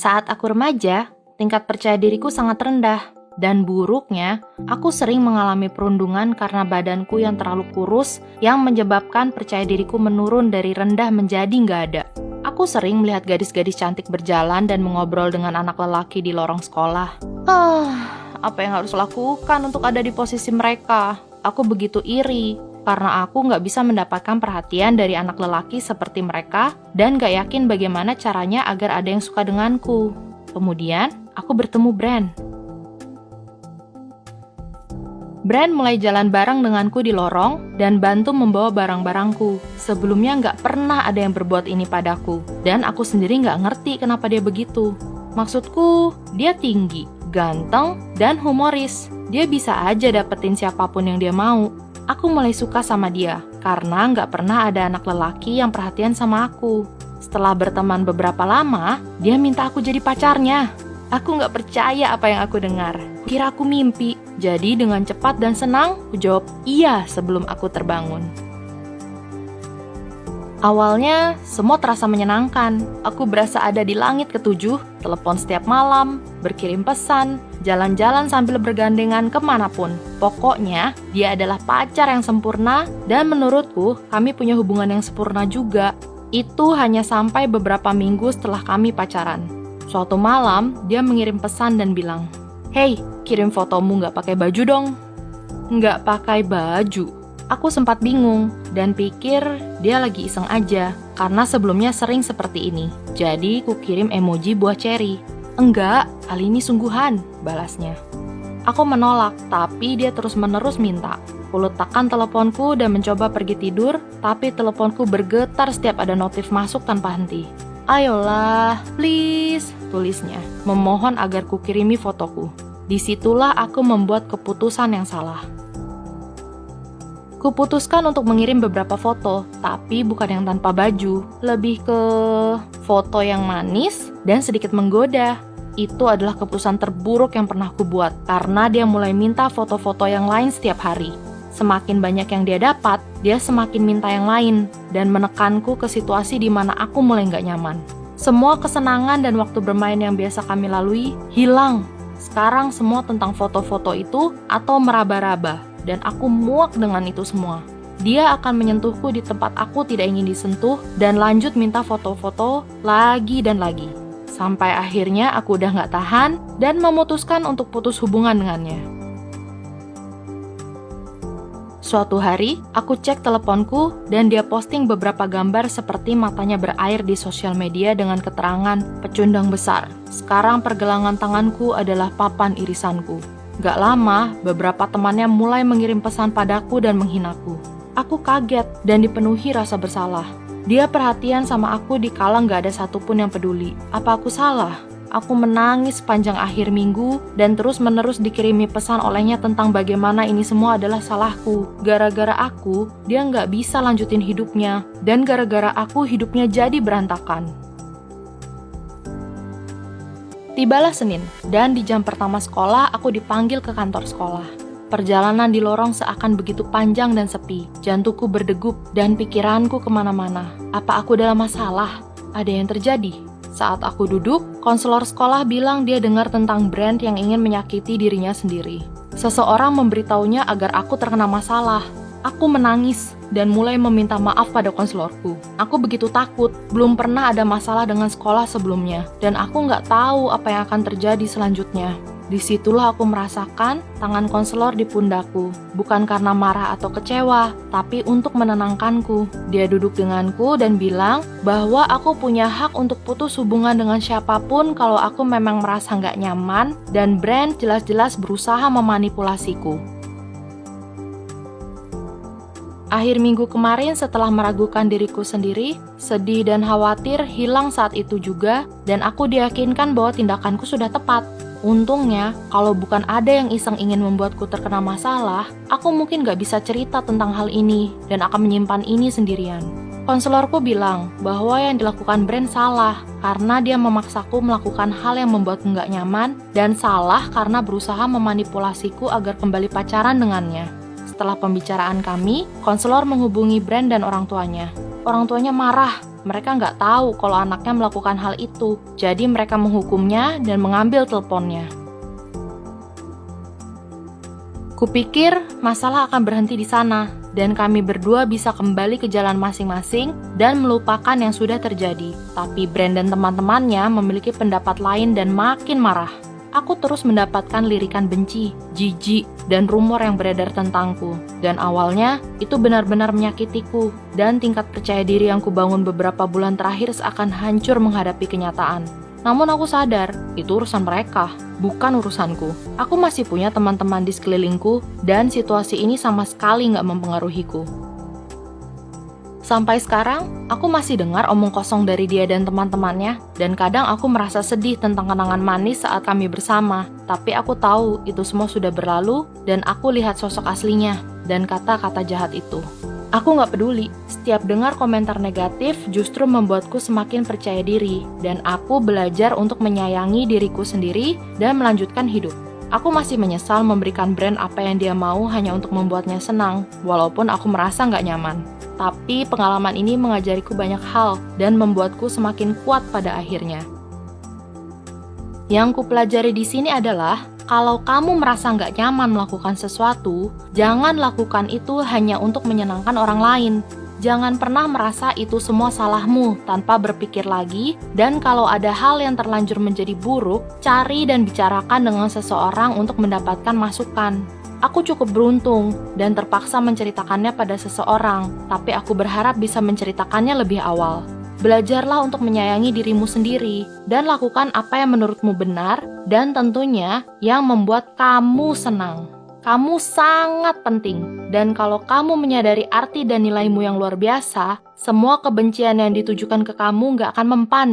Saat aku remaja, tingkat percaya diriku sangat rendah. Dan buruknya, aku sering mengalami perundungan karena badanku yang terlalu kurus yang menyebabkan percaya diriku menurun dari rendah menjadi nggak ada. Aku sering melihat gadis-gadis cantik berjalan dan mengobrol dengan anak lelaki di lorong sekolah. Apa yang harus lakukan untuk ada di posisi mereka? Aku begitu iri, karena aku nggak bisa mendapatkan perhatian dari anak lelaki seperti mereka dan nggak yakin bagaimana caranya agar ada yang suka denganku. Kemudian, aku bertemu Brand. Brand mulai jalan bareng denganku di lorong dan bantu membawa barang-barangku. Sebelumnya nggak pernah ada yang berbuat ini padaku, dan aku sendiri nggak ngerti kenapa dia begitu. Maksudku, dia tinggi, ganteng, dan humoris. Dia bisa aja dapetin siapapun yang dia mau. Aku mulai suka sama dia, karena nggak pernah ada anak lelaki yang perhatian sama aku. Setelah berteman beberapa lama, dia minta aku jadi pacarnya. Aku nggak percaya apa yang aku dengar. Kira aku mimpi. Jadi dengan cepat dan senang, aku jawab iya sebelum aku terbangun. Awalnya, semua terasa menyenangkan. Aku berasa ada di langit ketujuh, telepon setiap malam, berkirim pesan, jalan-jalan sambil bergandengan kemanapun. Pokoknya, dia adalah pacar yang sempurna, dan menurutku, kami punya hubungan yang sempurna juga. Itu hanya sampai beberapa minggu setelah kami pacaran. Suatu malam, dia mengirim pesan dan bilang, "Hey, kirim fotomu nggak pakai baju dong." Nggak pakai baju. Aku sempat bingung dan pikir dia lagi iseng aja, karena sebelumnya sering seperti ini. Jadi, ku kirim emoji buah ceri. "Enggak, kali ini sungguhan," balasnya. Aku menolak, tapi dia terus-menerus minta. Ku letakkan teleponku dan mencoba pergi tidur, tapi teleponku bergetar setiap ada notif masuk tanpa henti. "Ayolah, please," tulisnya, memohon agar ku kirimi fotoku. Disitulah aku membuat keputusan yang salah. Kuputuskan untuk mengirim beberapa foto, tapi bukan yang tanpa baju. Lebih ke foto yang manis dan sedikit menggoda. Itu adalah keputusan terburuk yang pernah ku buat, karena dia mulai minta foto-foto yang lain setiap hari. Semakin banyak yang dia dapat, dia semakin minta yang lain, dan menekanku ke situasi di mana aku mulai nggak nyaman. Semua kesenangan dan waktu bermain yang biasa kami lalui, hilang. Sekarang semua tentang foto-foto itu atau meraba-raba, dan aku muak dengan itu semua. Dia akan menyentuhku di tempat aku tidak ingin disentuh, dan lanjut minta foto-foto lagi dan lagi. Sampai akhirnya aku udah nggak tahan, dan memutuskan untuk putus hubungan dengannya. Suatu hari, aku cek teleponku dan dia posting beberapa gambar seperti matanya berair di sosial media dengan keterangan pecundang besar. Sekarang pergelangan tanganku adalah papan irisanku. Gak lama, beberapa temannya mulai mengirim pesan padaku dan menghinaku. Aku kaget dan dipenuhi rasa bersalah. Dia perhatian sama aku dikala gak ada satupun yang peduli. Apa aku salah? Aku menangis sepanjang akhir minggu dan terus-menerus dikirimi pesan olehnya tentang bagaimana ini semua adalah salahku. Gara-gara aku, dia nggak bisa lanjutin hidupnya. Dan gara-gara aku, hidupnya jadi berantakan. Tibalah Senin, dan di jam pertama sekolah, aku dipanggil ke kantor sekolah. Perjalanan di lorong seakan begitu panjang dan sepi. Jantungku berdegup dan pikiranku kemana-mana. Apa aku dalam masalah? Ada yang terjadi? Saat aku duduk, konselor sekolah bilang dia dengar tentang Brand yang ingin menyakiti dirinya sendiri. Seseorang memberitahunya agar aku terkena masalah. Aku menangis dan mulai meminta maaf pada konselorku. Aku begitu takut, belum pernah ada masalah dengan sekolah sebelumnya, dan aku nggak tahu apa yang akan terjadi selanjutnya. Disitulah aku merasakan tangan konselor di pundakku, bukan karena marah atau kecewa, tapi untuk menenangkanku. Dia duduk denganku dan bilang bahwa aku punya hak untuk putus hubungan dengan siapapun kalau aku memang merasa nggak nyaman, dan Brand jelas-jelas berusaha memanipulasiku. Akhir minggu kemarin setelah meragukan diriku sendiri, sedih dan khawatir hilang saat itu juga, dan aku diyakinkan bahwa tindakanku sudah tepat. Untungnya, kalau bukan ada yang iseng ingin membuatku terkena masalah, aku mungkin gak bisa cerita tentang hal ini dan akan menyimpan ini sendirian. Konselorku bilang bahwa yang dilakukan Brand salah karena dia memaksaku melakukan hal yang membuatku gak nyaman, dan salah karena berusaha memanipulasiku agar kembali pacaran dengannya. Setelah pembicaraan kami, konselor menghubungi Brand dan orang tuanya. Orang tuanya marah mereka nggak tahu kalau anaknya melakukan hal itu. Jadi mereka menghukumnya dan mengambil teleponnya. Kupikir masalah akan berhenti di sana, dan kami berdua bisa kembali ke jalan masing-masing dan melupakan yang sudah terjadi. Tapi Brand dan teman-temannya memiliki pendapat lain dan makin marah. Aku terus mendapatkan lirikan benci, jijik, dan rumor yang beredar tentangku. Dan awalnya, itu benar-benar menyakitiku, dan tingkat percaya diri yang kubangun beberapa bulan terakhir seakan hancur menghadapi kenyataan. Namun aku sadar, itu urusan mereka, bukan urusanku. Aku masih punya teman-teman di sekelilingku, dan situasi ini sama sekali nggak mempengaruhiku. Sampai sekarang, aku masih dengar omong kosong dari dia dan teman-temannya, dan kadang aku merasa sedih tentang kenangan manis saat kami bersama. Tapi aku tahu itu semua sudah berlalu, dan aku lihat sosok aslinya, dan kata-kata jahat itu. Aku nggak peduli, setiap dengar komentar negatif justru membuatku semakin percaya diri, dan aku belajar untuk menyayangi diriku sendiri dan melanjutkan hidup. Aku masih menyesal memberikan Brand apa yang dia mau hanya untuk membuatnya senang, walaupun aku merasa nggak nyaman. Tapi pengalaman ini mengajariku banyak hal dan membuatku semakin kuat pada akhirnya. Yang kupelajari di sini adalah, kalau kamu merasa nggak nyaman melakukan sesuatu, jangan lakukan itu hanya untuk menyenangkan orang lain. Jangan pernah merasa itu semua salahmu tanpa berpikir lagi, dan kalau ada hal yang terlanjur menjadi buruk, cari dan bicarakan dengan seseorang untuk mendapatkan masukan. Aku cukup beruntung dan terpaksa menceritakannya pada seseorang, tapi aku berharap bisa menceritakannya lebih awal. Belajarlah untuk menyayangi dirimu sendiri dan lakukan apa yang menurutmu benar dan tentunya yang membuat kamu senang. Kamu sangat penting, dan kalau kamu menyadari arti dan nilaimu yang luar biasa, semua kebencian yang ditujukan ke kamu nggak akan mempan.